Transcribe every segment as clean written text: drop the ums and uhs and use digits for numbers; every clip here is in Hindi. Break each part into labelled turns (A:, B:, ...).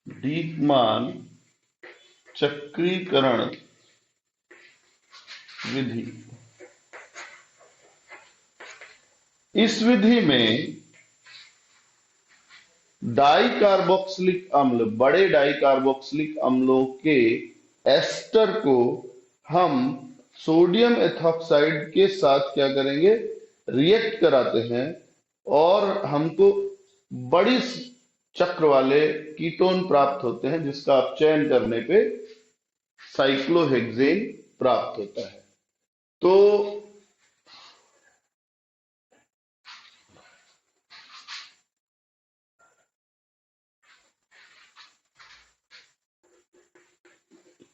A: डीकमान चक्रीकरण विधि। इस विधि में डाई कार्बोक्सिलिक अम्ल, बड़े डाई कार्बोक्सिलिक अम्लों के एस्टर को हम सोडियम एथॉक्साइड के साथ क्या करेंगे, रिएक्ट कराते हैं और हमको बड़ी चक्र वाले कीटोन प्राप्त होते हैं, जिसका आप चयन करने पे साइक्लोहेक्सेन प्राप्त होता है। तो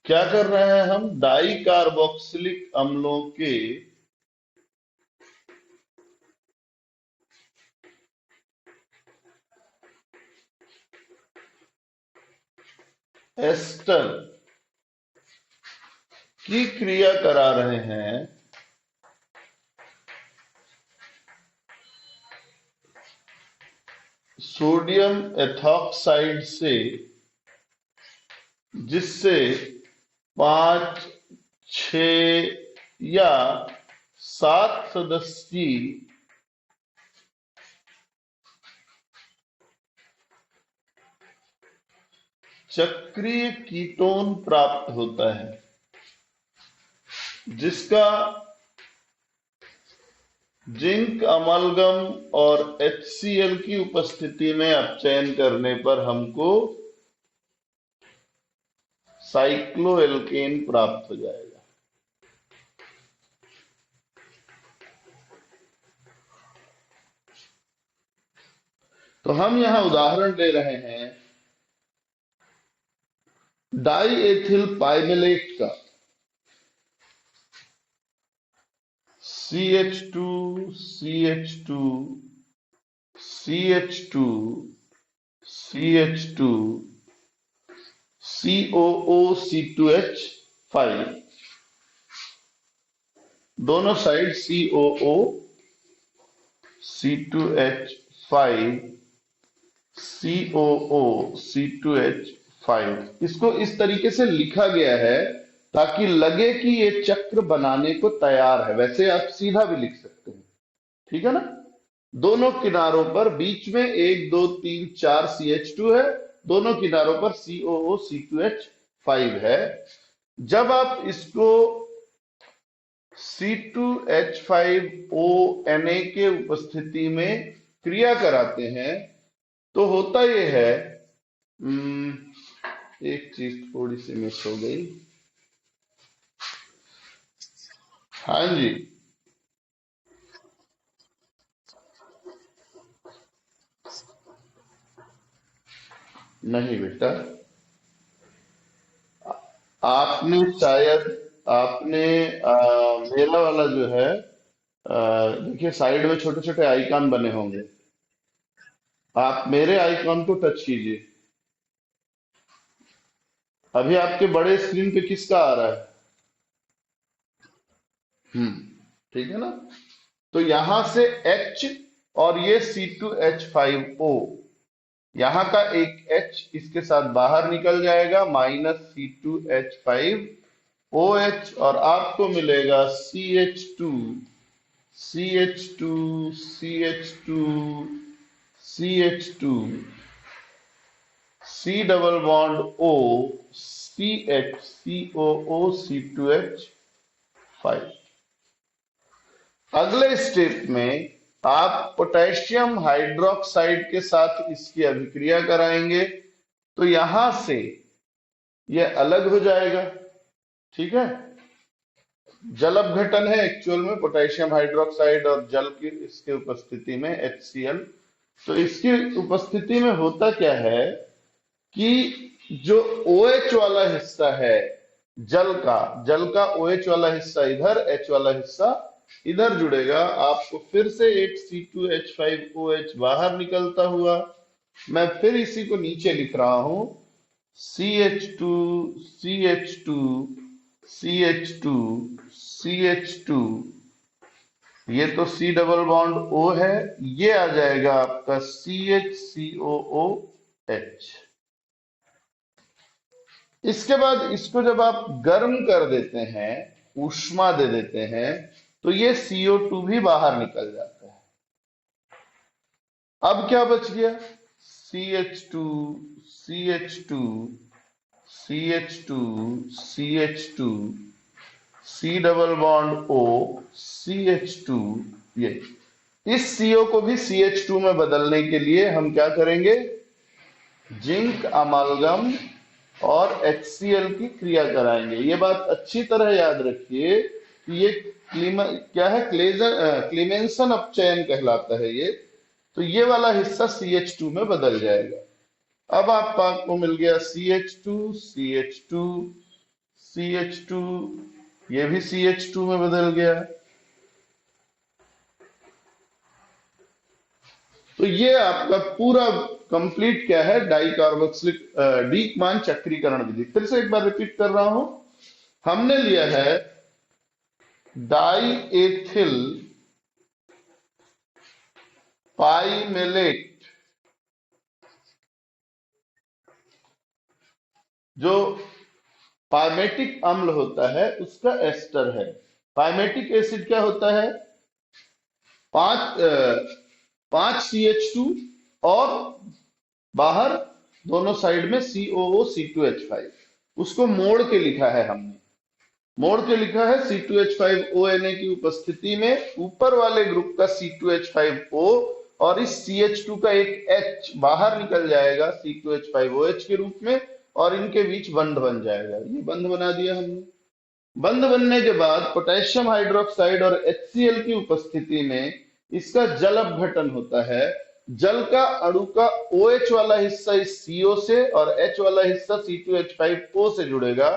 A: क्या कर रहे हैं हम, डाई कार्बोक्सिलिक अम्लों के एस्टर की क्रिया करा रहे हैं सोडियम एथॉक्साइड से, जिससे 5, 6 या 7 सदस्यीय चक्रीय कीटोन प्राप्त होता है, जिसका जिंक अमलगम और HCl की उपस्थिति में अपचयन करने पर हमको साइक्लोएल्केन प्राप्त हो जाएगा। तो हम यहां उदाहरण ले रहे हैं डाई एथिल पाइमेलेट का, CH2 CH2 CH2 CH2 COO C2H5, दोनों side COO C2H5 COO C2H5। इसको इस तरीके से लिखा गया है ताकि लगे कि ये चक्र बनाने को तैयार है। वैसे आप सीधा भी लिख सकते हैं, ठीक है ना। दोनों किनारों पर बीच में 1 2 3 4 CH2 है, दोनों किनारों पर COO C2H5 है। जब आप इसको C2H5ONa के उपस्थिति में क्रिया कराते हैं तो होता यह है, एक चीज थोड़ी सी मिस हो गई। हाँ जी, नहीं बेटा, आपने शायद आपने मेरा वाला जो है, देखिए साइड में छोटे छोटे आइकॉन बने होंगे, आप मेरे आइकॉन को टच कीजिए। अभी आपके बड़े स्क्रीन पे किसका आ रहा है? हम्म, ठीक है ना। तो यहां से H और ये C2H5O, यहां का एक H इसके साथ बाहर निकल जाएगा, -C2H5OH, और आपको मिलेगा CH2 CH2 CH2 CH2 C double bond O CH COO C2H5। अगले स्टेप में आप पोटेशियम हाइड्रोक्साइड के साथ इसकी अभिक्रिया कराएंगे, तो यहां से यह अलग हो जाएगा, ठीक है। जल अपघटन है एक्चुअल में पोटेशियम हाइड्रोक्साइड और जल की इसके उपस्थिति में HCl। तो इसकी उपस्थिति में होता क्या है कि जो OH वाला हिस्सा है जल का OH वाला हिस्सा इधर, H वाला हिस्सा इधर जुड़ेगा। आपको फिर से एक C2H5OH बाहर निकलता हुआ, मैं फिर इसी को नीचे लिख रहा हूं, CH2 CH2 CH2 CH2, ये तो C डबल बॉन्ड O है, ये आ जाएगा आपका CH COOH। इसके बाद इसको जब आप गर्म कर देते हैं, ऊष्मा दे देते हैं, तो ये CO2 भी बाहर निकल जाता है। अब क्या बच गया? CH2, CH2, CH2, CH2, C double bond O, CH2। ये इस CO को भी CH2 में बदलने के लिए हम क्या करेंगे? जिंक अमालगम और HCl की क्रिया कराएंगे। ये बात अच्छी तरह याद रखिए कि ये क्या है? क्लीमेंसन अपचयन कहलाता है ये। तो ये वाला हिस्सा CH2 में बदल जाएगा। अब आपको मिल गया CH2, CH2, CH2, ये भी CH2 में बदल गया। तो ये आपका पूरा कंप्लीट क्या है? डाइकार्बोक्सिलिक डीकमान चक्रीकरण विधि। फिर से एक बार रिपीट कर रहा हूं। हमने लिया है डाई एथिल पाइमेलेट, जो पाइमेटिक अम्ल होता है उसका एस्टर है। पाइमेटिक एसिड क्या होता है? 5 CH2 और बाहर दोनों साइड में COO C2H5। उसको मोड़ के लिखा है हमने, मोड़ के लिखा है C2H5ONa की उपस्थिति में ऊपर वाले ग्रुप का C2H5O और इस CH2 का एक H बाहर निकल जाएगा C2H5OH के रूप में, और इनके बीच बंध बन जाएगा। ये बंध बना दिया हमने। बंध बनने के बाद पोटेशियम हाइड्रोक्साइड और HCl की उपस्थिति में इसका जल अपघटन होता है। जल का अणु का OH वाला हिस्सा इस CO से और H वाला हिस्सा C2H5O से जुड़ेगा,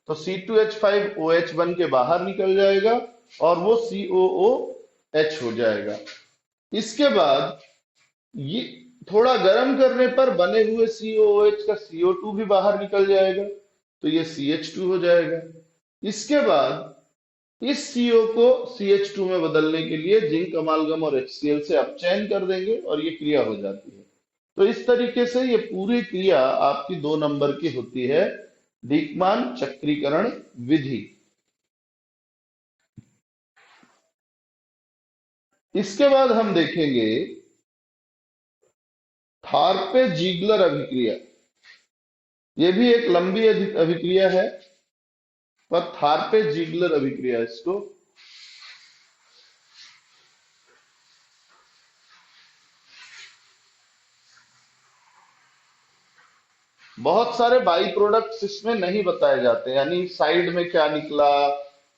A: तो C2H5OH बन के बाहर निकल जाएगा और वो COOH हो जाएगा। इसके बाद ये थोड़ा गर्म करने पर बने हुए COOH का CO2 भी बाहर निकल जाएगा, तो ये CH2 हो जाएगा। इसके बाद इस CO को CH2 में बदलने के लिए जिंक अमालगम और HCl से अपचयन कर देंगे और ये क्रिया हो जाती है। तो इस तरीके से ये पूरी क्रिया आपकी 2 नंबर की होती है, डीकमान चक्रीकरण विधि। इसके बाद हम देखेंगे थार्पे जीग्लर अभिक्रिया। ये भी एक लंबी अभिक्रिया है, पर थार्पे जीग्लर अभिक्रिया इसको बहुत सारे बाई प्रोडक्ट्स इसमें नहीं बताए जाते, यानी साइड में क्या निकला,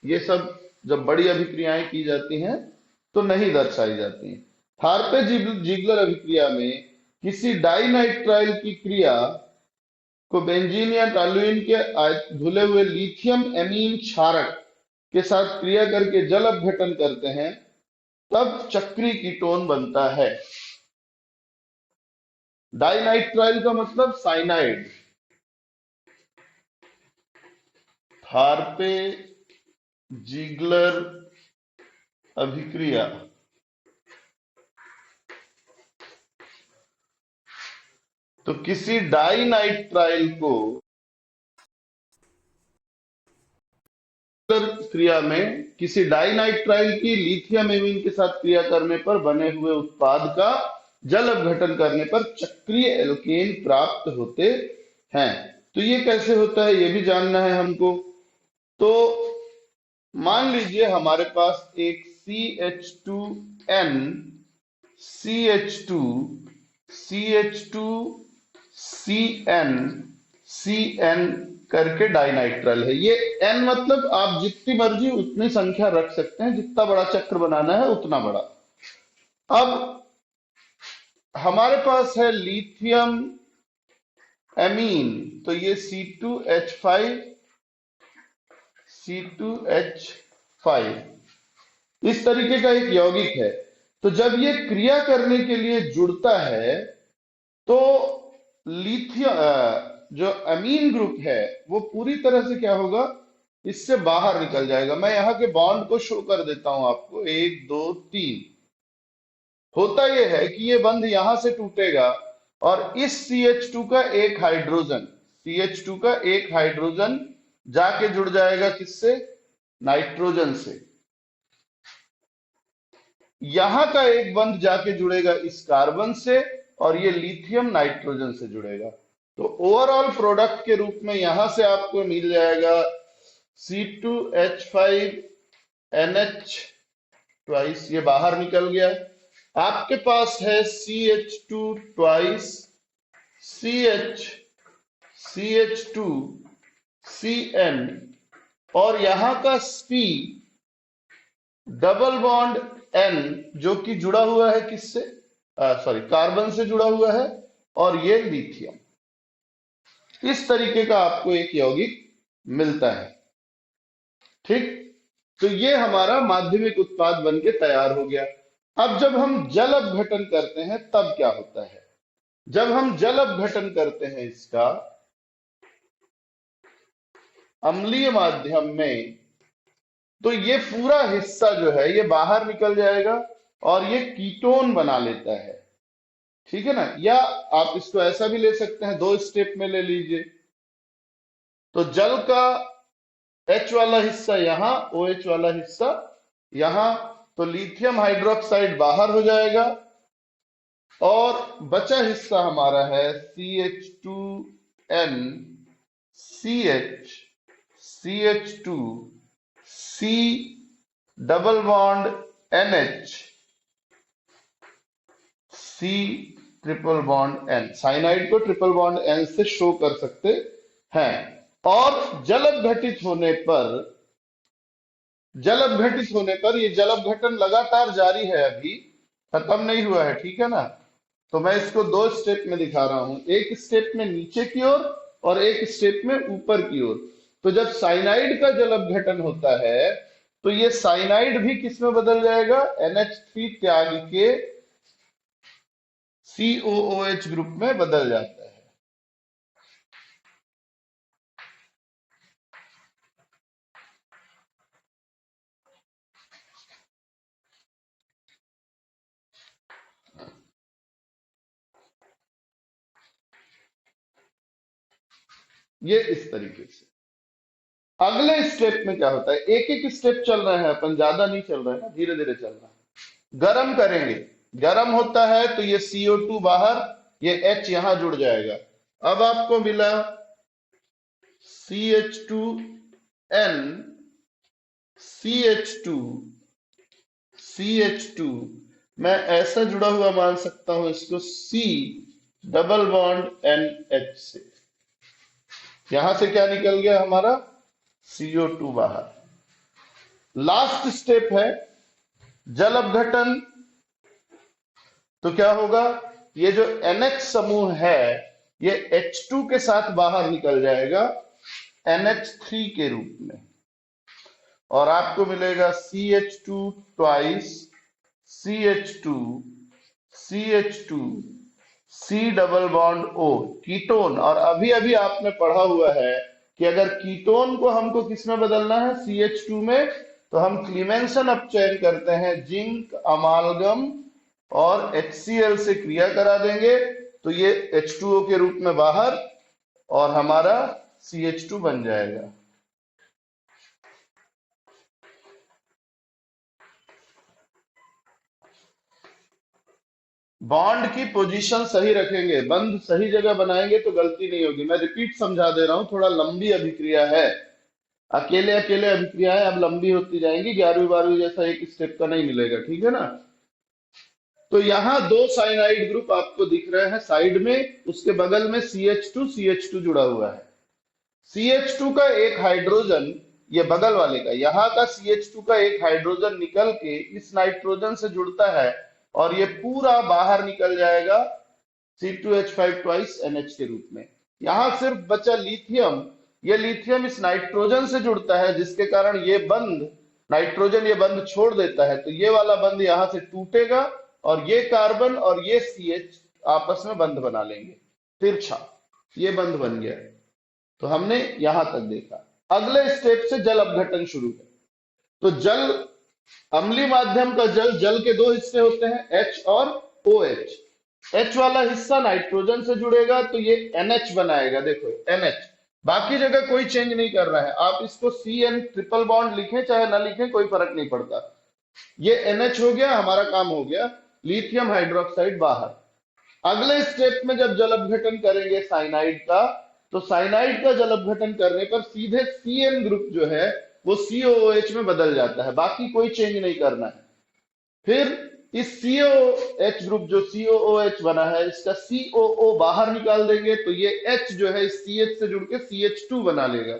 A: ये सब जब बड़ी अभिक्रियाएं की जाती हैं तो नहीं दर्शाई जाती हैं। थार्पे जीग्लर अभिक्रिया में किसी डाइनाइट्राइल की क्रिया को बेंजीन या टॉलुइन के घुले हुए लिथियम एमीन क्षारक के साथ क्रिया करके जल अपघटन करते हैं, तब चक्री कीटोन बनता है। डाइनाइट्राइल का मतलब साइनाइड। थार्पे जीग्लर अभिक्रिया तो किसी डाइनाइट्राइल को क्रिया में किसी डाइनाइट्राइल की लिथियम एमीन के साथ क्रिया करने पर बने हुए उत्पाद का जल अपघटन करने पर चक्रीय एल्केन प्राप्त होते हैं। तो ये कैसे होता है ये भी जानना है हमको। तो मान लीजिए हमारे पास एक CH2N, CH2, CH2, CN, CN करके डाइनाइट्राइल है। ये N मतलब आप जितनी मर्जी उतनी संख्या रख सकते हैं, जितना बड़ा चक्र बनाना है उतना बड़ा। अब हमारे पास है लिथियम एमीन, तो ये C2H5, C2H5 इस तरीके का एक यौगिक है। तो जब ये क्रिया करने के लिए जुड़ता है तो लिथियम जो अमीन ग्रुप है वो पूरी तरह से क्या होगा, इससे बाहर निकल जाएगा। मैं यहाँ के बॉन्ड को शो कर देता हूं आपको, 1 2 3। होता यह है कि ये बंध यहां से टूटेगा और इस CH2 का एक हाइड्रोजन CH2 का एक हाइड्रोजन जाके जुड़ जाएगा किससे? नाइट्रोजन से। यहां का एक बंध जाके जुड़ेगा इस कार्बन से और ये लिथियम नाइट्रोजन से जुड़ेगा। तो ओवरऑल प्रोडक्ट के रूप में यहां से आपको मिल जाएगा C2H5NH ट्वाइस, ये बाहर निकल गया। आपके पास है CH2 ट्वाइस CH2CN और यहां का C डबल बॉन्ड N जो कि जुड़ा हुआ है किससे? सॉरी, कार्बन से जुड़ा हुआ है और ये लिथियम। इस तरीके का आपको एक यौगिक मिलता है। ठीक, तो ये हमारा माध्यमिक उत्पाद बनके तैयार हो गया। अब जब हम जल अपघटन करते हैं तब क्या होता है? जब हम जल अपघटन करते हैं इसका अम्लीय माध्यम में, तो ये पूरा हिस्सा जो है ये बाहर निकल जाएगा और ये कीटोन बना लेता है। ठीक है ना? या आप इसको ऐसा भी ले सकते हैं, दो स्टेप में ले लीजिए। तो जल का H वाला हिस्सा यहां, OH वाला हिस्सा यहां, तो लिथियम हाइड्रोक्साइड बाहर हो जाएगा और बचा हिस्सा हमारा है CH2N CH CH2 C double bond NH C triple bond N। Cyanide को ट्रिपल बॉन्ड N से शो कर सकते हैं। और जल अपघटित होने पर ये जल अपघटन लगातार जारी है, अभी खत्म नहीं हुआ है। ठीक है ना? तो मैं इसको दो स्टेप में दिखा रहा हूं, एक स्टेप में नीचे की ओर और एक स्टेप में ऊपर की ओर। तो जब साइनाइड का जल अपघटन होता है तो ये साइनाइड भी किस में बदल जाएगा? NH3 त्याग के COOH ग्रुप में बदल जाता है। ये इस तरीके से। अगले स्टेप में क्या होता है? एक एक स्टेप चल रहे हैं अपन, ज्यादा नहीं चल रहे हैं, धीरे धीरे चल रहा है। गर्म करेंगे, गर्म होता है तो ये CO2 बाहर, ये H यहां जुड़ जाएगा। अब आपको मिला CH2N CH2 मैं ऐसा जुड़ा हुआ मान सकता हूं इसको C डबल बॉन्ड NH से। यहां से क्या निकल गया हमारा? CO2 बाहर। लास्ट स्टेप है जल अपघटन। तो क्या होगा? ये जो NH समूह है ये H2 के साथ बाहर निकल जाएगा NH3 के रूप में और आपको मिलेगा CH2 twice CH2 C double bond O, ketone. और अभी अभी आपने पढ़ा हुआ है कि अगर कीटोन को हमको किस में बदलना है? CH2 में, तो हम क्लीमेंसन अपचयन करते हैं, जिंक अमालगम और HCl से क्रिया करा देंगे तो ये H2O के रूप में बाहर और हमारा CH2 बन जाएगा। बॉन्ड की पोजीशन सही रखेंगे, बंध सही जगह बनाएंगे तो गलती नहीं होगी। मैं रिपीट समझा दे रहा हूं, थोड़ा लंबी अभिक्रिया है, अकेले अकेले अभिक्रियाएं अब लंबी होती जाएंगी, 11वीं 12वीं जैसा एक स्टेप का नहीं मिलेगा। ठीक है ना? तो यहां दो साइनाइड ग्रुप आपको दिख रहे हैं साइड में, उसके बगल में CH2 जुड़ा हुआ है। CH2 का एक हाइड्रोजन, ये बगल वाले का, यहाँ का CH2 का एक हाइड्रोजन निकल के इस नाइट्रोजन से जुड़ता है और ये पूरा बाहर निकल जाएगा C2H5 ट्वाइस NH के रूप में। यहां सिर्फ बचा लिथियम, ये लिथियम इस नाइट्रोजन से जुड़ता है जिसके कारण ये बंध, नाइट्रोजन ये बंध छोड़ देता है, तो ये वाला बंध यहां से टूटेगा और ये कार्बन और ये CH आपस में बंध बना लेंगे, तिरछा, ये बंध बन गया। तो हमने यहां तक देखा। अगले स्टेप से जल अपघटन शुरू है। तो जल, अम्लीय माध्यम का जल, जल के दो हिस्से होते हैं H और OH। H वाला हिस्सा नाइट्रोजन से जुड़ेगा तो ये NH बनाएगा, देखो NH। बाकी जगह कोई चेंज नहीं कर रहा है, आप इसको CN ट्रिपल बॉन्ड लिखें चाहे ना लिखें कोई फर्क नहीं पड़ता। ये NH हो गया, हमारा काम हो गया, लिथियम हाइड्रोक्साइड बाहर। अगले स्टेप में जब जल अपघटन करेंगे साइनाइड का, तो साइनाइड का जल अपघटन करने पर सीधे CN ग्रुप जो है वो COOH में बदल जाता है, बाकी कोई चेंज नहीं करना है। फिर इस COH ग्रुप जो COOH बना है, इसका COO बाहर निकाल देंगे तो ये H जो है इस CH से जुड़ के CH2 बना लेगा,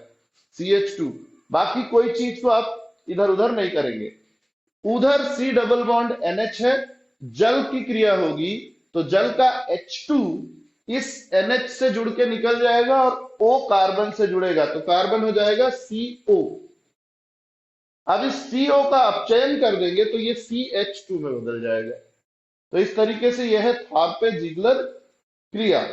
A: CH2। बाकी कोई चीज को आप इधर उधर नहीं करेंगे। उधर C डबल बॉन्ड NH है, जल की क्रिया होगी तो जल का H2 इस NH से जुड़ के निकल जाएगा और O कार्बन से जुड़ेगा तो कार्बन हो जाएगा CO। अब इस CO का अपचयन कर देंगे तो ये CH2 में बदल जाएगा। तो इस तरीके से यह है थारपे जिगलर क्रिया।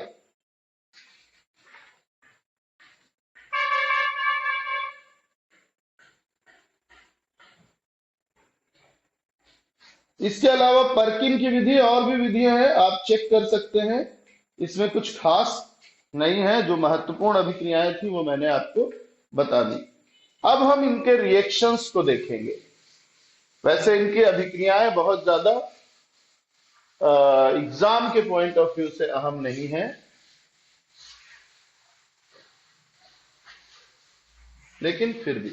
A: इसके अलावा पर्किन की विधि और भी विधियां हैं, आप चेक कर सकते हैं, इसमें कुछ खास नहीं है। जो महत्वपूर्ण अभिक्रियाएं थी वो मैंने आपको बता दी। अब हम इनके रिएक्शंस को देखेंगे। वैसे इनकी अभिक्रियाएं बहुत ज्यादा एग्जाम के पॉइंट ऑफ व्यू से अहम नहीं है, लेकिन फिर भी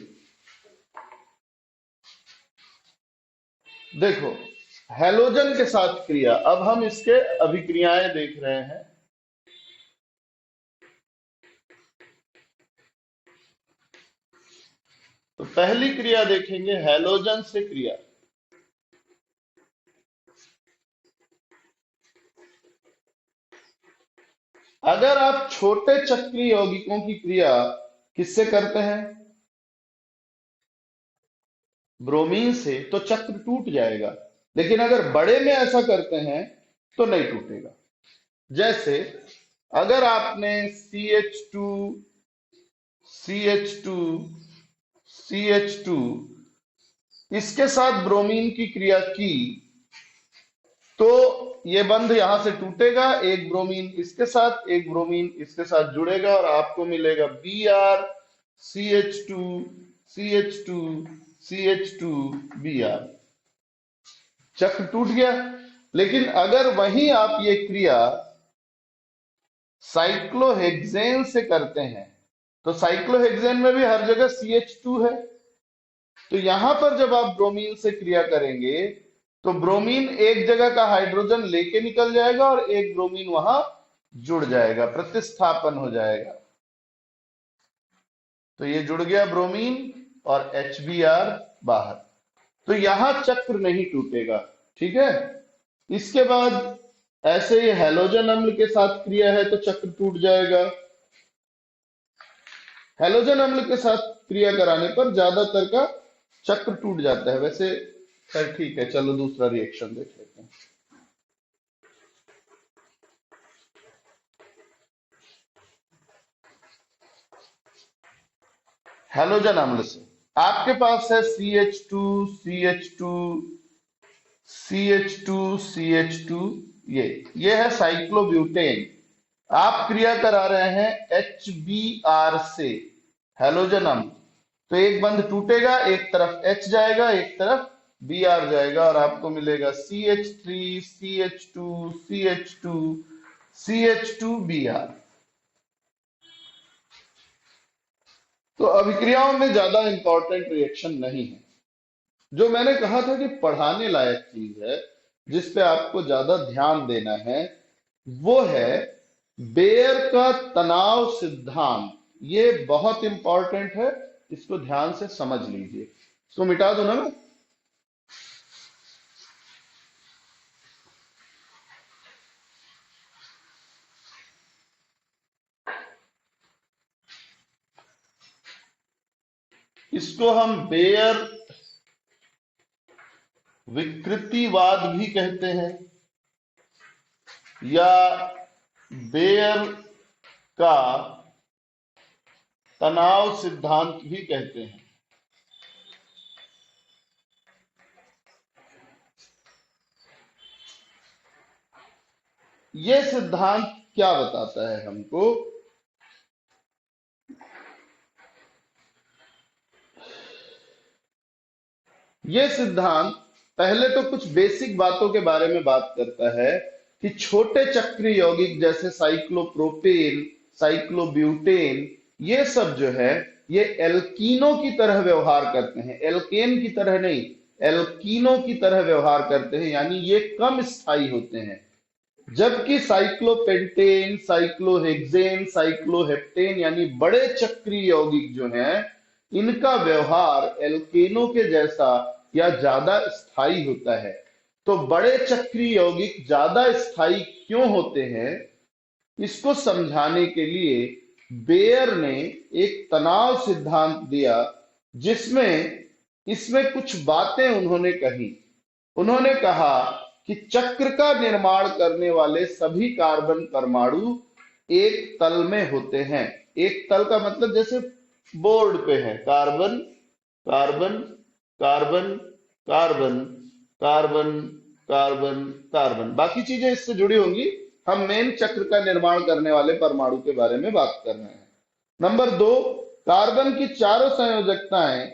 A: देखो, हैलोजन के साथ क्रिया, अब हम इसके अभिक्रियाएं देख रहे हैं। तो पहली क्रिया देखेंगे हैलोजन से क्रिया। अगर आप छोटे चक्रीय यौगिकों की क्रिया किससे करते हैं, ब्रोमीन से, तो चक्र टूट जाएगा। लेकिन अगर बड़े में ऐसा करते हैं तो नहीं टूटेगा। जैसे अगर आपने CH2 CH2 CH2 इसके साथ ब्रोमीन की क्रिया की तो ये बंध यहां से टूटेगा, एक ब्रोमीन इसके साथ एक ब्रोमीन इसके साथ जुड़ेगा और आपको मिलेगा Br CH2 CH2 CH2 Br। चक्र टूट गया। लेकिन अगर वहीं आप ये क्रिया साइक्लोहेक्सेन से करते हैं तो साइक्लोहेक्सेन में भी हर जगह CH2 है। तो यहां पर जब आप ब्रोमीन से क्रिया करेंगे तो ब्रोमीन एक जगह का हाइड्रोजन लेके निकल जाएगा और एक ब्रोमीन वहां जुड़ जाएगा, प्रतिस्थापन हो जाएगा। तो ये जुड़ गया ब्रोमीन और HBr बाहर। तो यहां चक्र नहीं टूटेगा, ठीक है। इसके बाद ऐसे ही हैलोजन अम्ल के साथ क्रिया है तो चक्र टूट जाएगा। हैलोजन अम्ल के साथ क्रिया कराने पर ज्यादातर का चक्र टूट जाता है। वैसे खैर ठीक है, चलो दूसरा रिएक्शन देख लेते हैं। हैलोजन अम्ल से आपके पास है CH2 CH2 CH2 CH2, ये है साइक्लोब्यूटेन। आप क्रिया करा रहे हैं HBr से, हैलोजन अम्ल। तो एक बंध टूटेगा, एक तरफ H जाएगा एक तरफ Br जाएगा और आपको मिलेगा CH3 CH2 CH2 CH2 Br। तो अभिक्रियाओं में ज्यादा इंपॉर्टेंट रिएक्शन नहीं है। जो मैंने कहा था कि पढ़ाने लायक चीज है जिस पे आपको ज्यादा ध्यान देना है, वो है बेयर का तनाव सिद्धांत। ये बहुत इंपॉर्टेंट है, इसको ध्यान से समझ लीजिए। इसको मिटा दो ना मैं। इसको हम बेयर विकृतिवाद भी कहते हैं या बेयर का तनाव सिद्धांत भी कहते हैं। ये सिद्धांत क्या बताता है हमको? ये सिद्धांत पहले तो कुछ बेसिक बातों के बारे में बात करता है कि छोटे चक्रीय यौगिक जैसे साइक्लोप्रोपेन, साइक्लोब्यूटेन, ये सब जो है ये एल्कीनों की तरह व्यवहार करते हैं, एल्केन की तरह नहीं, एल्कीनों की तरह व्यवहार करते हैं, यानी ये कम स्थायी होते हैं। जबकि साइक्लोपेंटेन, साइक्लोहेक्सेन, साइक्लोहेप्टेन यानी बड़े चक्रीय यौगिक जो हैं, इनका व्यवहार एल्केनों के जैसा या ज्यादा स्थायी होता है। तो बड़े चक्रीय यौगिक ज्यादा स्थायी क्यों होते हैं, इसको समझाने के लिए बेयर ने एक तनाव सिद्धांत दिया, जिसमें इसमें कुछ बातें उन्होंने कही। उन्होंने कहा कि चक्र का निर्माण करने वाले सभी कार्बन परमाणु एक तल में होते हैं। एक तल का मतलब जैसे बोर्ड पे है, carbon carbon carbon carbon carbon carbon carbon, बाकी चीजें इससे जुड़ी होंगी। हम मेन चक्र का निर्माण करने वाले परमाणु के बारे में बात कर रहे हैं। नंबर 2, कार्बन की चारों संयोजकताएं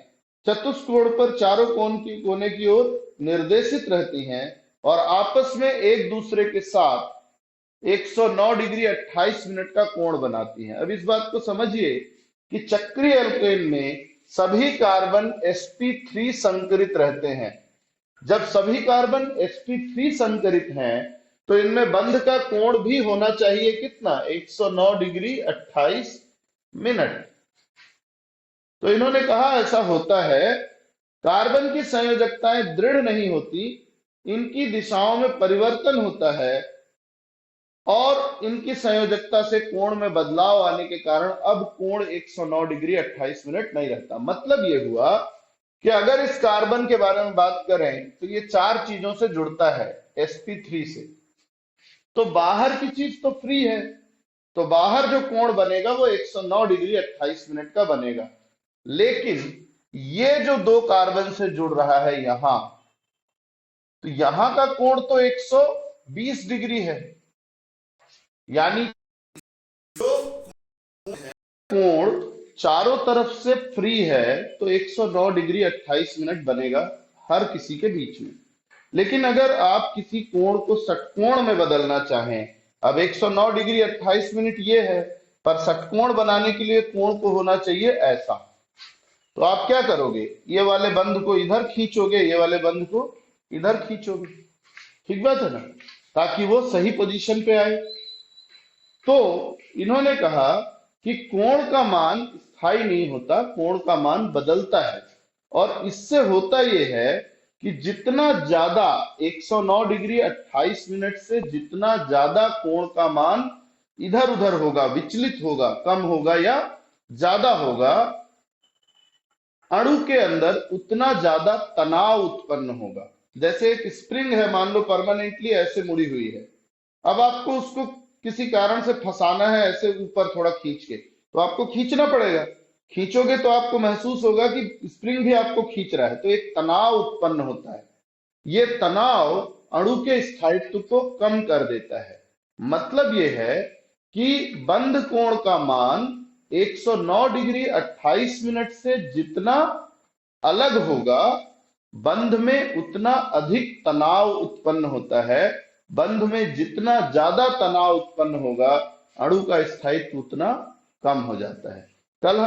A: चतुष्कोण पर चारों कोने की ओर निर्देशित रहती हैं और आपस में एक दूसरे के साथ 109 डिग्री 28 मिनट का कोण बनाती हैं। अब इस बात को समझिए कि चक्रीय एल्केन में सभी कार्बन sp3 संकरित रहते हैं। जब सभी कार्बन sp3 संकरित हैं तो इनमें बंध का कोण भी होना चाहिए कितना? 109 डिग्री 28 मिनट। तो इन्होंने कहा ऐसा होता है, कार्बन की संयोजकताएं दृढ़ नहीं होती, इनकी दिशाओं में परिवर्तन होता है और इनकी संयोजकता से कोण में बदलाव आने के कारण अब कोण 109 डिग्री 28 मिनट नहीं रहता। मतलब ये हुआ कि अगर इस कार्बन के बारे में बात करें तो ये 4 चीजों से जुड़ता है, sp3 से। तो बाहर की चीज तो फ्री है, तो बाहर जो कोण बनेगा वो 109 डिग्री 28 मिनट का बनेगा। लेकिन ये जो 2 कार्बन से जुड़ रहा है यहां, तो यहां का कोण तो 120 डिग्री है, यानी कोण चारों तरफ से फ्री है तो 109 डिग्री 28 मिनट बनेगा हर किसी के बीच में। लेकिन अगर आप किसी कोण को षटकोण में बदलना चाहें, अब 109 डिग्री 28 मिनट ये है, पर षटकोण बनाने के लिए कोण को होना चाहिए ऐसा। तो आप क्या करोगे? ये वाले बंध को इधर खींचोगे, ये वाले बंध को इधर खींचोगे, ठीक बात है ना, ताकि वो सही पोजीशन पे आए। तो इन्होंने कहा कि कोण का मान स्थायी नहीं होता, कोण का मान बदलता है। और इससे होता यह है कि जितना ज्यादा 109 डिग्री 28 मिनट से जितना ज्यादा कोण का मान इधर उधर होगा, विचलित होगा, कम होगा या ज्यादा होगा, अणु के अंदर उतना ज्यादा तनाव उत्पन्न होगा। जैसे एक स्प्रिंग है, मान लो परमानेंटली ऐसे मुड़ी हुई है, अब आपको उसको किसी कारण से फंसाना है ऐसे ऊपर थोड़ा खींच के, तो आपको खींचना पड़ेगा। खींचोगे तो आपको महसूस होगा कि स्प्रिंग भी आपको खींच रहा है, तो एक तनाव उत्पन्न होता है। ये तनाव अणु के स्थायित्व को कम कर देता है। मतलब ये है कि बंध कोण का मान 109 डिग्री 28 मिनट से जितना अलग होगा, बंध में उतना अधिक तनाव उत्पन्न होता है। बंध में जितना ज्यादा तनाव उत्पन्न होगा, अणु का स्थायित्व उतना कम हो जाता है। कल हम